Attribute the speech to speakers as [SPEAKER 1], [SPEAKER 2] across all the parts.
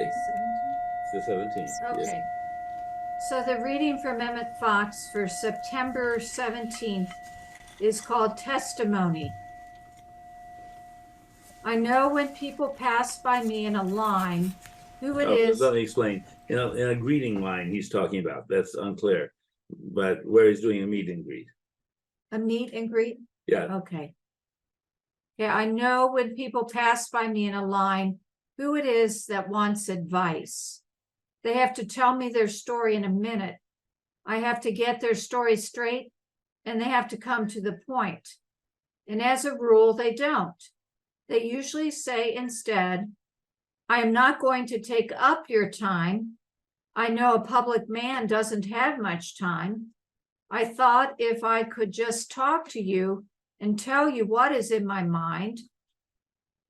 [SPEAKER 1] Okay, it's the 17th. Yes.
[SPEAKER 2] Okay. So the reading from Emmett Fox for September 17th is called Testimony. I know when people pass by me in a line who it is.
[SPEAKER 1] Let me explain. In a greeting line he's talking about, that's unclear, but where he's doing a meet and greet.
[SPEAKER 2] A meet and greet?
[SPEAKER 1] Yeah.
[SPEAKER 2] Okay. Yeah, I know when people pass by me in a line who it is that wants advice. They have to tell me their story in a minute. I have to get their story straight, and they have to come to the point. And as a rule, they don't. They usually say instead, I am not going to take up your time. I know a public man doesn't have much time. I thought if I could just talk to you and tell you what is in my mind.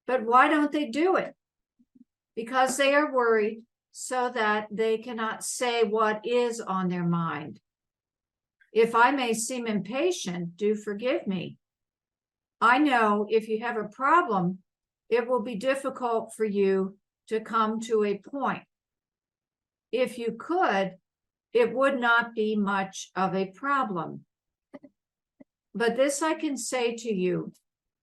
[SPEAKER 2] But why don't they do it? Because they are worried so that they cannot say what is on their mind. If I may seem impatient, do forgive me. I know if you have a problem, it will be difficult for you to come to a point. If you could, it would not be much of a problem. But this I can say to you,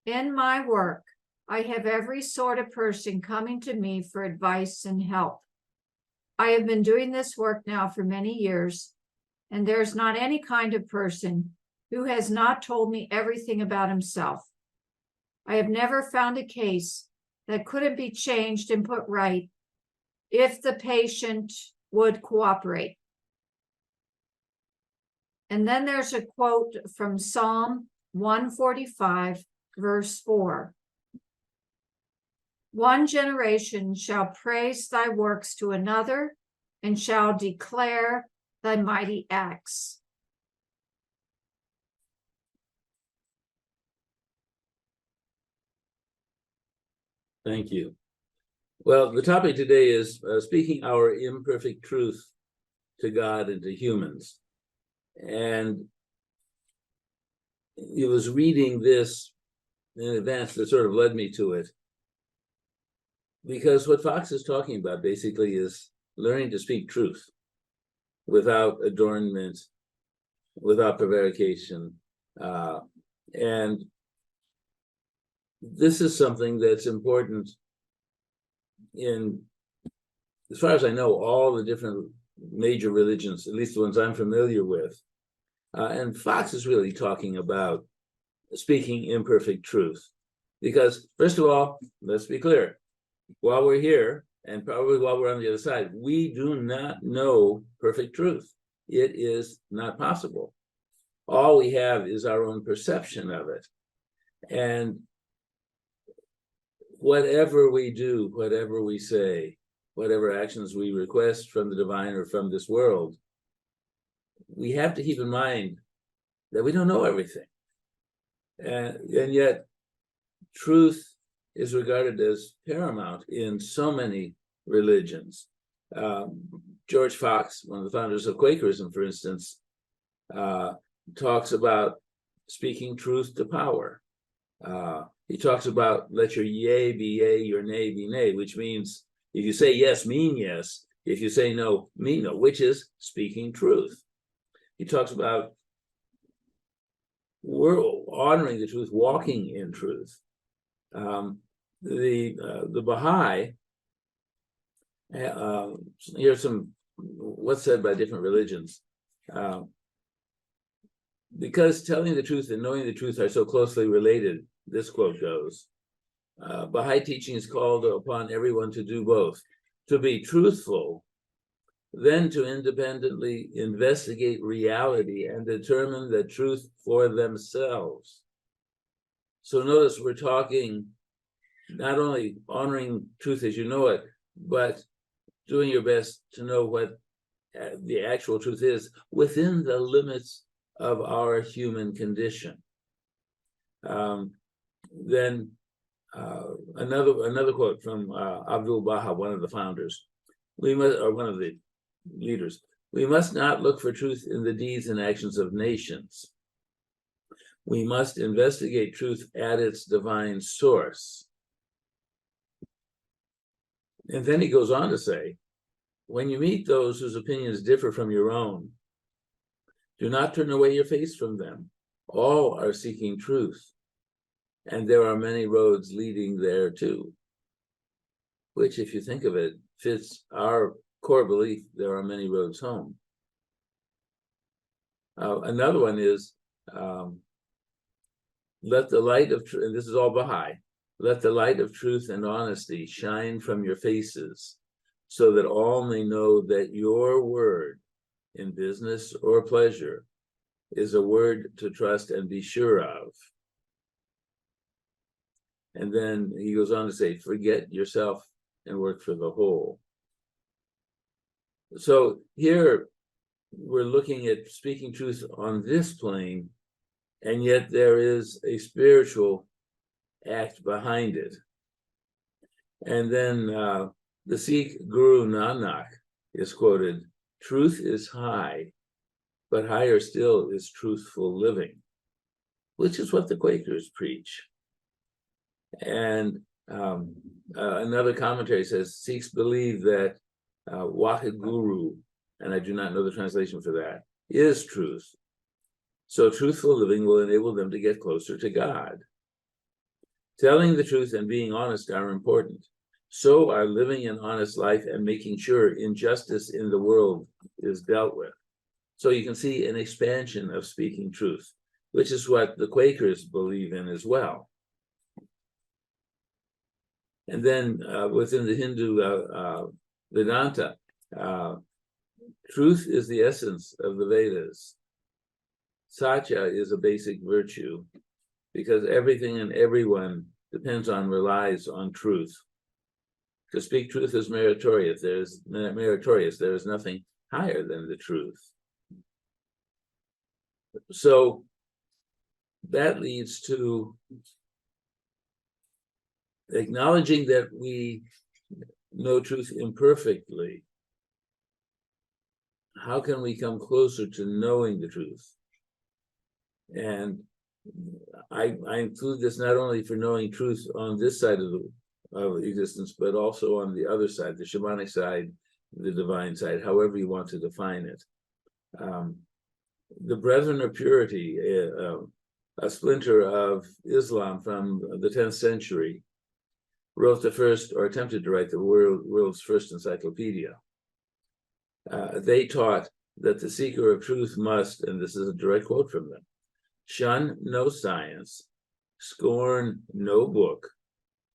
[SPEAKER 2] in my work, I have every sort of person coming to me for advice and help. I have been doing this work now for many years, and there's not any kind of person who has not told me everything about himself. I have never found a case that couldn't be changed and put right if the patient would cooperate. And then there's a quote from Psalm 145, verse 4. One generation shall praise thy works to another and shall declare thy mighty acts.
[SPEAKER 1] Thank you. Well, the topic today is speaking our imperfect truth to God and to humans. And he was reading this in advance that sort of led me to it. Because what Fox is talking about basically is learning to speak truth without adornment, without prevarication. And this is something that's important in, as far as I know, all the different major religions, at least the ones I'm familiar with. And Fox is really talking about speaking imperfect truth. Because, first of all, let's be clear, while we're here, and probably while we're on the other side, we do not know perfect truth. It is not possible. All we have is our own perception of it. And whatever we do, whatever we say, whatever actions we request from the divine or from this world, we have to keep in mind that we don't know everything. And yet, truth is regarded as paramount in so many religions. George Fox, one of the founders of Quakerism, for instance, talks about speaking truth to power. He talks about let your yea be yea, your nay be nay, which means if you say yes, mean yes. If you say no, mean no, which is speaking truth. He talks about we're honoring the truth, walking in truth. The Baha'i, here's some what's said by different religions. Because telling the truth and knowing the truth are so closely related, this quote goes, Baha'i teaching is called upon everyone to do both, to be truthful, then to independently investigate reality and determine the truth for themselves. So notice we're talking not only honoring truth as you know it, but doing your best to know what the actual truth is within the limits of our human condition. Then another quote from Abdul Baha, one of the founders, or one of the leaders. We must not look for truth in the deeds and actions of nations. We must investigate truth at its divine source. And then he goes on to say, when you meet those whose opinions differ from your own, do not turn away your face from them. All are seeking truth, and there are many roads leading there too. Which, if you think of it, fits our core belief, there are many roads home. Another one is, let the light of truth, and this is all Baha'i, let the light of truth and honesty shine from your faces, so that all may know that your word in business or pleasure is a word to trust and be sure of. And then he goes on to say, forget yourself and work for the whole. So here we're looking at speaking truth on this plane, and yet there is a spiritual act behind it. And then the Sikh Guru Nanak is quoted, truth is high, but higher still is truthful living, which is what the Quakers preach. And another commentary says, Sikhs believe that Wahid Guru, and I do not know the translation for that, is truth. So truthful living will enable them to get closer to God. Telling the truth and being honest are important. So are living an honest life and making sure injustice in the world is dealt with. So you can see an expansion of speaking truth, which is what the Quakers believe in as well. And then within the Hindu Vedanta, truth is the essence of the Vedas. Satya is a basic virtue because everything and everyone depends on, relies on truth. To speak truth is meritorious. There is nothing higher than the truth. So that leads to acknowledging that we know truth imperfectly. How can we come closer to knowing the truth? And I include this not only for knowing truth on this side of existence, but also on the other side, the shamanic side, the divine side, however you want to define it. The Brethren of Purity, a splinter of Islam from the 10th century, wrote the first, or attempted to write the world's first encyclopedia. They taught that the seeker of truth must, and this is a direct quote from them, shun no science, scorn no book,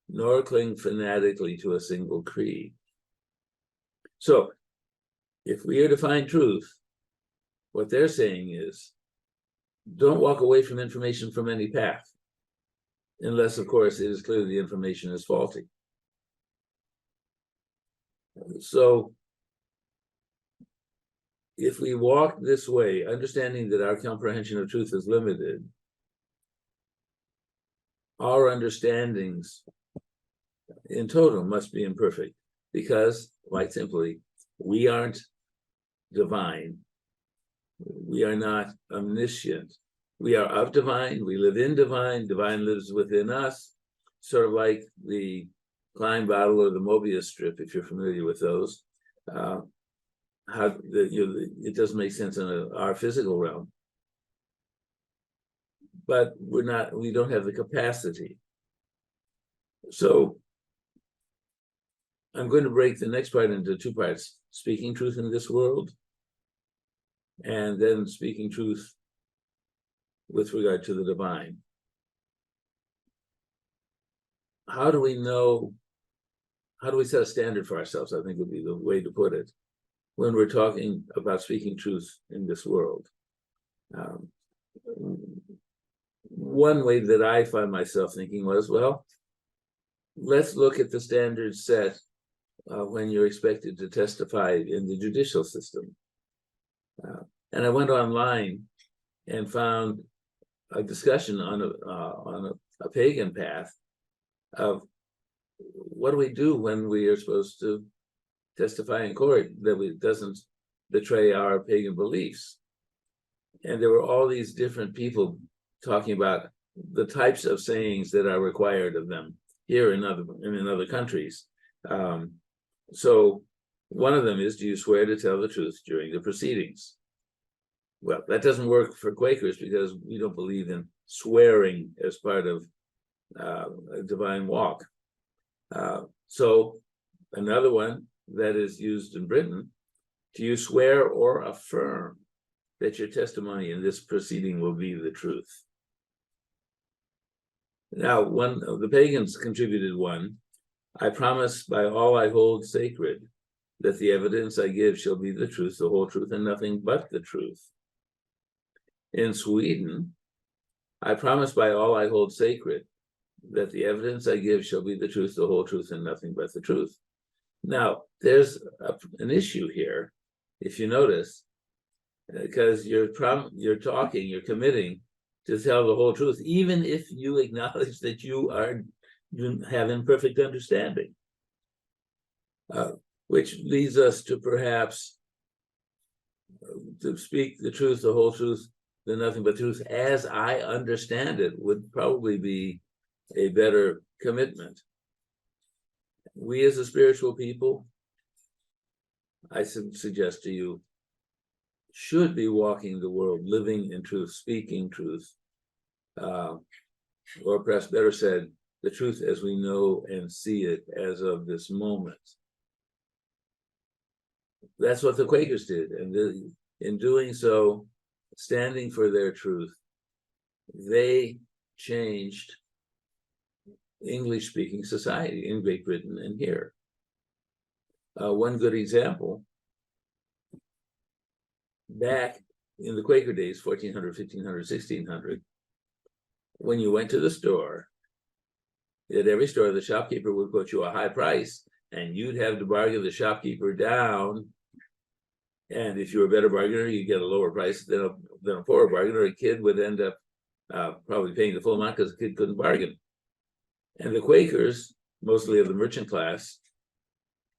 [SPEAKER 1] nor cling fanatically to a single creed. So, if we are to find truth, what they're saying is, don't walk away from information from any path, unless, of course, it is clear the information is faulty. So, if we walk this way, understanding that our comprehension of truth is limited, our understandings in total must be imperfect, because, quite simply, we aren't divine. We are not omniscient. We are of divine, we live in divine, divine lives within us, sort of like the Klein bottle or the Mobius strip, if you're familiar with those. It doesn't make sense in our physical realm, but we don't have the capacity. So I'm going to break the next part into two parts: speaking truth in this world, and then speaking truth with regard to the divine. How do we set a standard for ourselves, I think would be the way to put it, when we're talking about speaking truth in this world. One way that I find myself thinking was, well, let's look at the standards set when you're expected to testify in the judicial system. And I went online and found a discussion on a pagan path of what do we do when we are supposed to testify in court that doesn't betray our pagan beliefs. And there were all these different people talking about the types of sayings that are required of them here in other countries. So one of them is, do you swear to tell the truth during the proceedings? Well, that doesn't work for Quakers because we don't believe in swearing as part of a divine walk. So another one that is used in Britain, do you swear or affirm that your testimony in this proceeding will be the truth? Now, one of the pagans contributed one, I promise by all I hold sacred that the evidence I give shall be the truth, the whole truth, and nothing but the truth. In Sweden, I promise by all I hold sacred that the evidence I give shall be the truth, the whole truth, and nothing but the truth. Now, there's an issue here, if you notice, because you're talking, you're committing to tell the whole truth, even if you acknowledge that you have imperfect understanding, which leads us to perhaps to speak the truth, the whole truth, the nothing but truth, as I understand it, would probably be a better commitment. We as a spiritual people, I suggest to you, should be walking the world, living in truth, speaking truth, or perhaps better said, the truth as we know and see it as of this moment. That's what the Quakers did, and in doing so, standing for their truth, they changed English-speaking society in Great Britain and here. One good example, back in the Quaker days, 1400, 1500, 1600, when you went to the store, at every store, the shopkeeper would quote you a high price, and you'd have to bargain the shopkeeper down. And if you were a better bargainer, you'd get a lower price than a poorer bargainer. A kid would end up probably paying the full amount because the kid couldn't bargain. And the Quakers, mostly of the merchant class,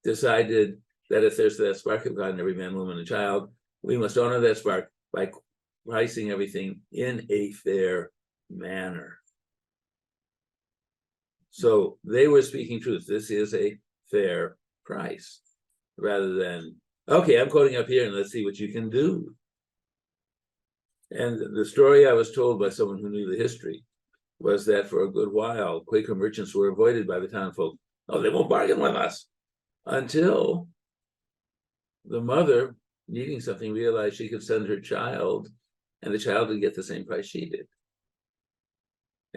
[SPEAKER 1] decided that if there's that spark of God in every man, woman, and child, we must honor that spark by pricing everything in a fair manner. So they were speaking truth. This is a fair price, rather than, okay, I'm quoting up here and let's see what you can do. And the story I was told by someone who knew the history was that for a good while, Quaker merchants were avoided by the townfolk. Oh, they won't bargain with us. Until the mother, needing something, realized she could send her child, and the child would get the same price she did.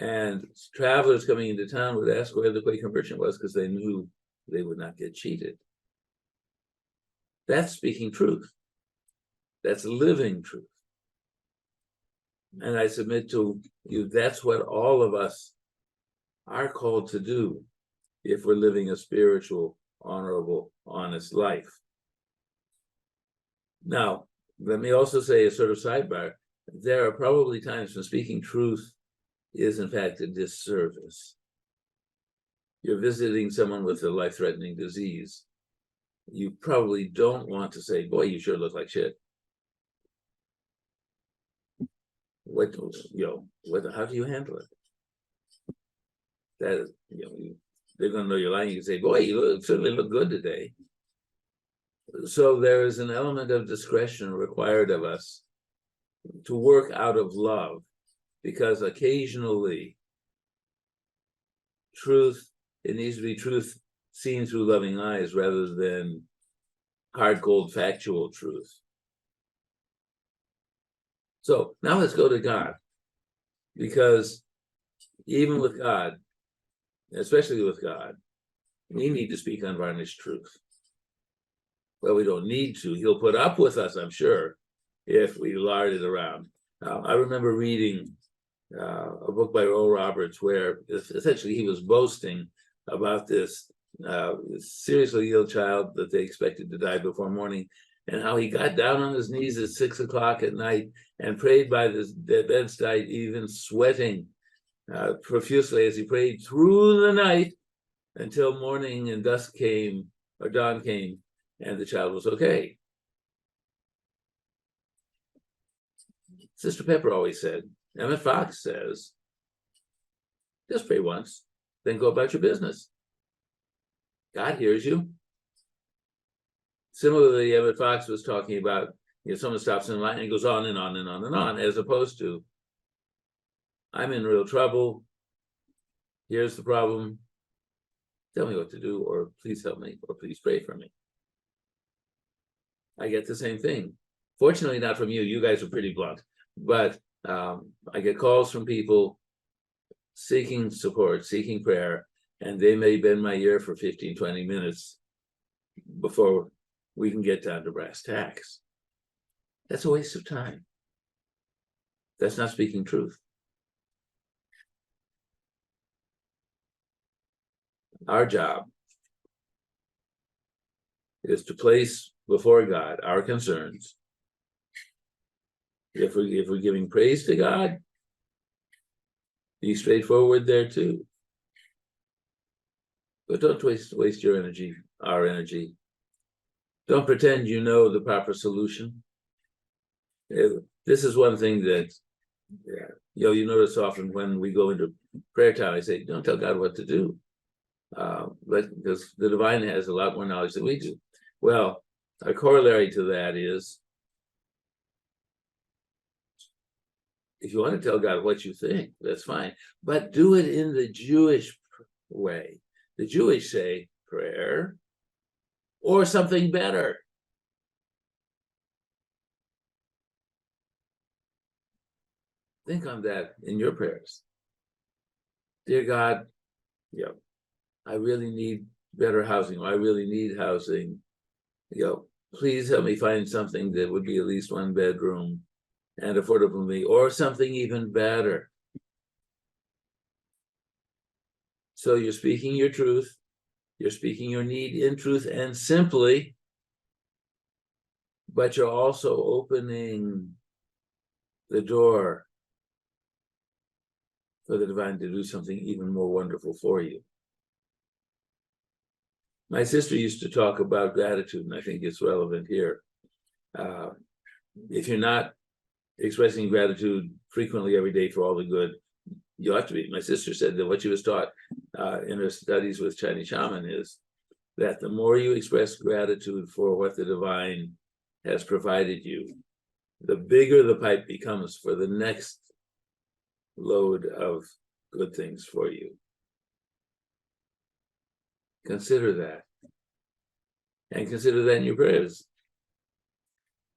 [SPEAKER 1] And travelers coming into town would ask where the Quaker merchant was because they knew they would not get cheated. That's speaking truth. That's living truth. And I submit to you, that's what all of us are called to do if we're living a spiritual, honorable, honest life. Now, let me also say a sort of sidebar. There are probably times when speaking truth is in fact a disservice. You're visiting someone with a life-threatening disease. You probably don't want to say, boy, you sure look like shit. How do you handle it? That, they're going to know you're lying. You can say, boy, you certainly look good today. So there is an element of discretion required of us to work out of love, because occasionally truth, it needs to be truth seen through loving eyes rather than hard, cold, factual truth. So now let's go to God, because even with God, especially with God, we need to speak unvarnished truth. Well, we don't need to. He'll put up with us, I'm sure, if we lard it around. I remember reading a book by Earl Roberts where essentially he was boasting about this seriously ill child that they expected to die before morning, and how he got down on his knees at 6 o'clock at night and prayed by the bedside, even sweating profusely as he prayed through the night until morning and dusk came, or dawn came, and the child was okay. Sister Pepper always said, Emmett Fox says, just pray once, then go about your business. God hears you. Similarly, Emmett Fox was talking about, someone stops in line and goes on and on and on and on, as opposed to, I'm in real trouble. Here's the problem. Tell me what to do, or please help me, or please pray for me. I get the same thing. Fortunately, not from you. You guys are pretty blunt. But I get calls from people seeking support, seeking prayer, and they may bend my ear for 15, 20 minutes before we can get down to brass tacks. That's a waste of time. That's not speaking truth. Our job is to place before God our concerns. If we're giving praise to God, be straightforward there too. But don't waste your energy, our energy. Don't pretend you know the proper solution. This is one thing that you notice often when we go into prayer time. I say, don't tell God what to do, because the divine has a lot more knowledge than we do. Well, a corollary to that is, if you want to tell God what you think, that's fine, but do it in the Jewish way. The Jewish say prayer or something better. Think on that in your prayers. Dear God, I really need better housing, or I really need housing. Please help me find something that would be at least 1 bedroom and affordable to me, or something even better. So you're speaking your truth, you're speaking your need in truth and simply, but you're also opening the door for the divine to do something even more wonderful for you. My sister used to talk about gratitude, and I think it's relevant here. If you're not expressing gratitude frequently every day for all the good, you ought to be. My sister said that what she was taught in her studies with Chinese shaman is that the more you express gratitude for what the divine has provided you, the bigger the pipe becomes for the next load of good things for you. Consider that. And consider that in your prayers.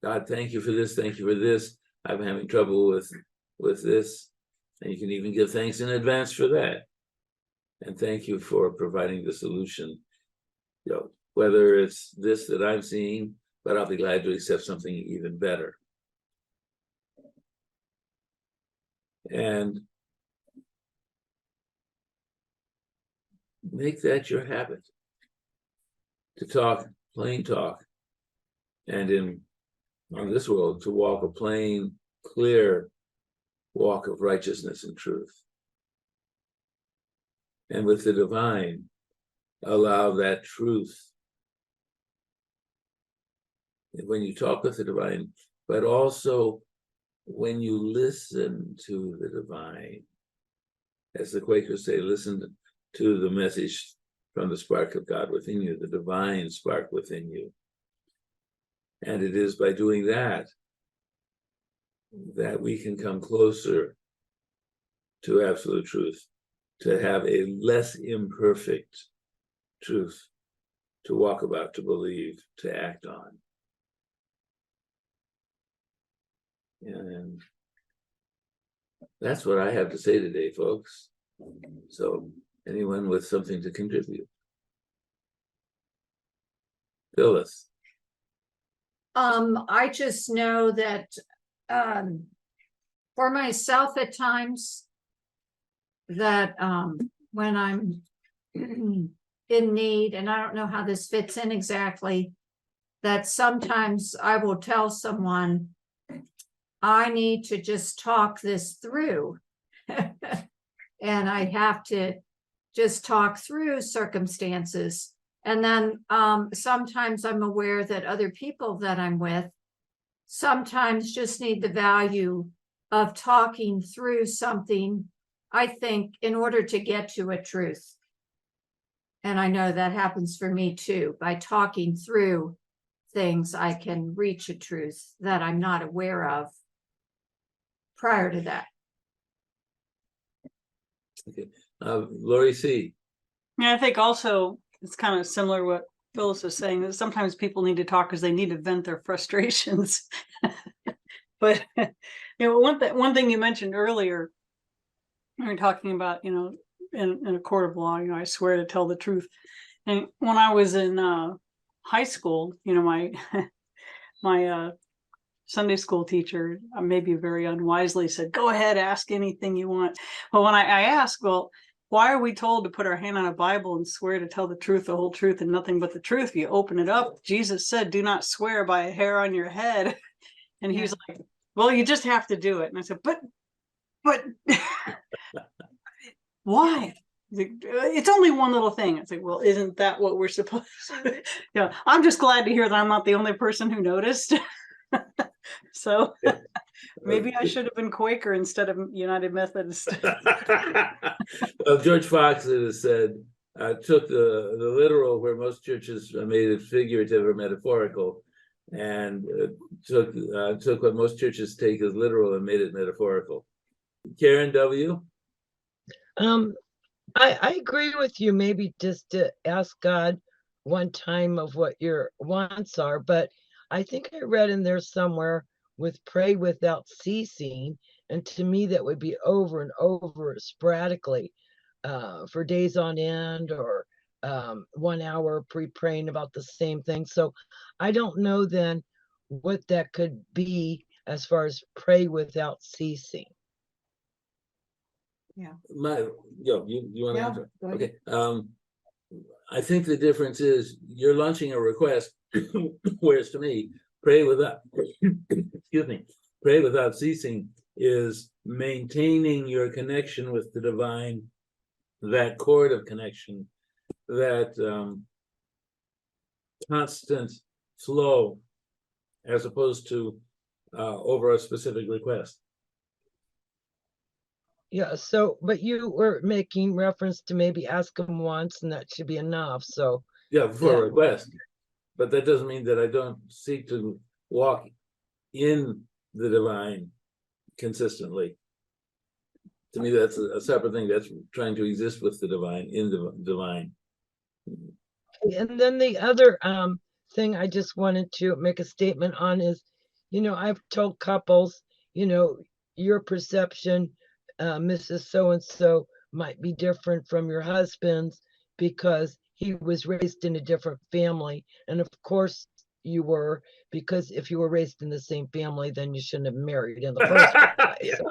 [SPEAKER 1] God, thank you for this. Thank you for this. I'm having trouble with this. And you can even give thanks in advance for that. And thank you for providing the solution. Whether it's this that I'm seeing, but I'll be glad to accept something even better. And make that your habit. To talk plain talk. And on this world, to walk a plain, clear walk of righteousness and truth. And with the divine, allow that truth. When you talk with the divine, but also when you listen to the divine, as the Quakers say, listen to the message from the spark of God within you, the divine spark within you. And it is by doing that that we can come closer to absolute truth, to have a less imperfect truth to walk about, to believe, to act on. And that's what I have to say today, folks. So anyone with something to contribute? Phyllis.
[SPEAKER 2] I just know that for myself at times that when I'm in need, and I don't know how this fits in exactly, that sometimes I will tell someone, I need to just talk this through. And I have to just talk through circumstances. And then sometimes I'm aware that other people that I'm with sometimes just need the value of talking through something, I think, in order to get to a truth. And I know that happens for me too, by talking through things, I can reach a truth that I'm not aware of prior to that.
[SPEAKER 1] Okay. Lori C.
[SPEAKER 3] Yeah, I think also it's kind of similar what Phyllis was saying, that sometimes people need to talk because they need to vent their frustrations. But one thing you mentioned earlier, we were talking about, in a court of law, I swear to tell the truth. And when I was in high school, my my Sunday school teacher, maybe very unwisely, said, "Go ahead, ask anything you want." But when I asked, well, why are we told to put our hand on a Bible and swear to tell the truth, the whole truth, and nothing but the truth? If you open it up, Jesus said, "Do not swear by a hair on your head." And he was like, "Well, you just have to do it." And I said, but why? It's only one little thing. It's like, well, isn't that what we're supposed to? I'm just glad to hear that I'm not the only person who noticed. So maybe I should have been Quaker instead of United Methodist.
[SPEAKER 1] Well, George Fox has said, took the literal where most churches made it figurative or metaphorical, and took what most churches take as literal and made it metaphorical. Karen W.
[SPEAKER 4] I agree with you. Maybe just to ask God one time of what your wants are, but I think I read in there somewhere with pray without ceasing, and to me that would be over and over sporadically, for days on end, or 1 hour praying about the same thing. So I don't know then what that could be as far as pray without ceasing.
[SPEAKER 2] Yeah.
[SPEAKER 1] You want to answer?
[SPEAKER 2] Go ahead.
[SPEAKER 1] Okay. I think the difference is you're launching a request, whereas to me, pray without excuse me, pray without ceasing is maintaining your connection with the divine, that cord of connection, that constant flow, as opposed to over a specific request.
[SPEAKER 4] Yeah, so, but you were making reference to maybe ask him once and that should be enough, so.
[SPEAKER 1] Yeah, for a request. But that doesn't mean that I don't seek to walk in the divine consistently. To me, that's a separate thing. That's trying to exist with the divine, in the divine.
[SPEAKER 4] And then the other thing I just wanted to make a statement on is, I've told couples, your perception, Mrs. So-and-so might be different from your husband's because he was raised in a different family. And of course you were, because if you were raised in the same family, then you shouldn't have married in the first place.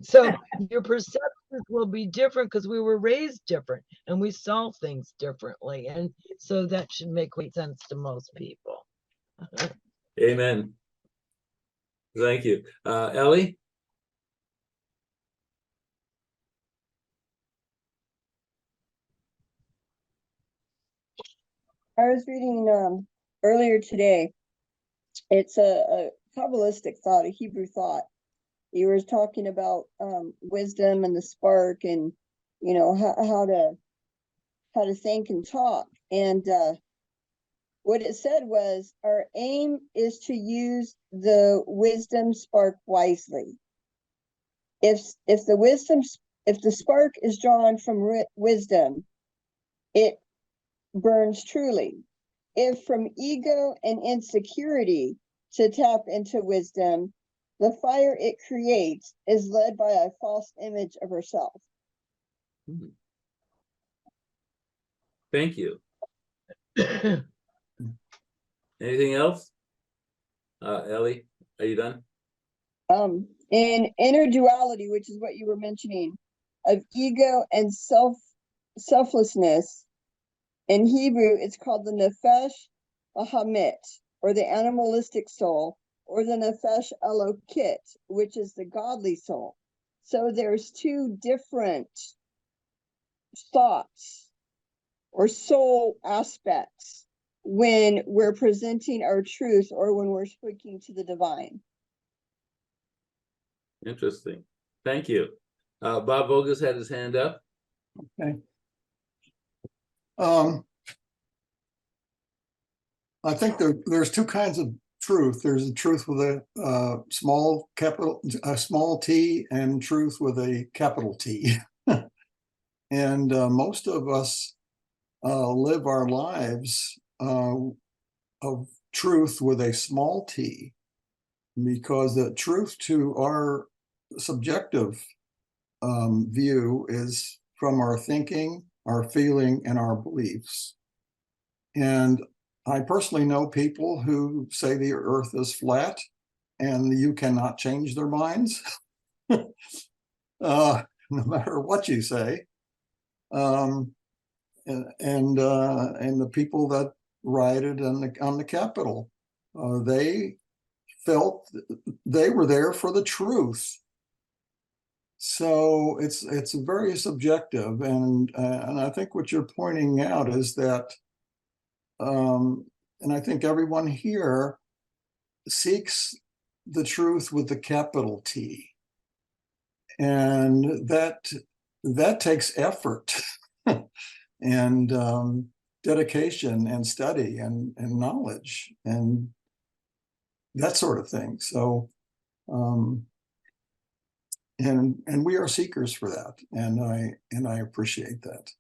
[SPEAKER 4] So your perceptions will be different because we were raised different and we saw things differently. And so that should make sense to most people.
[SPEAKER 1] Amen. Thank you. Ellie?
[SPEAKER 5] I was reading earlier today. It's a Kabbalistic thought, a Hebrew thought. You were talking about wisdom and the spark, and how to think and talk. And what it said was, our aim is to use the wisdom spark wisely. If the spark is drawn from wisdom, it burns truly. If from ego and insecurity to tap into wisdom, the fire it creates is led by a false image of herself.
[SPEAKER 1] Thank you. Anything else? Ellie, are you done?
[SPEAKER 5] In inner duality, which is what you were mentioning, of ego and selflessness, in Hebrew, it's called the nefesh bahamit, or the animalistic soul, or the nefesh elokit, which is the godly soul. So there's two different thoughts or soul aspects when we're presenting our truth or when we're speaking to the divine.
[SPEAKER 1] Interesting. Thank you. Bob Bogus had his hand up.
[SPEAKER 6] Okay. I think there's two kinds of truth. There's a truth with a small t, and truth with a capital T. And most of us live our lives of truth with a small t, because the truth to our subjective view is from our thinking, our feeling, and our beliefs. And I personally know people who say the earth is flat and you cannot change their minds, no matter what you say. And the people that rioted on the Capitol, they felt they were there for the truth. So it's very subjective, and I think what you're pointing out is that, and I think everyone here seeks the truth with the capital T, and that takes effort and dedication and study and knowledge and that sort of thing. So and we are seekers for that, and I appreciate that.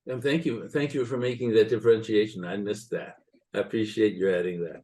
[SPEAKER 1] And thank you for making that differentiation. I missed that. I appreciate you adding that.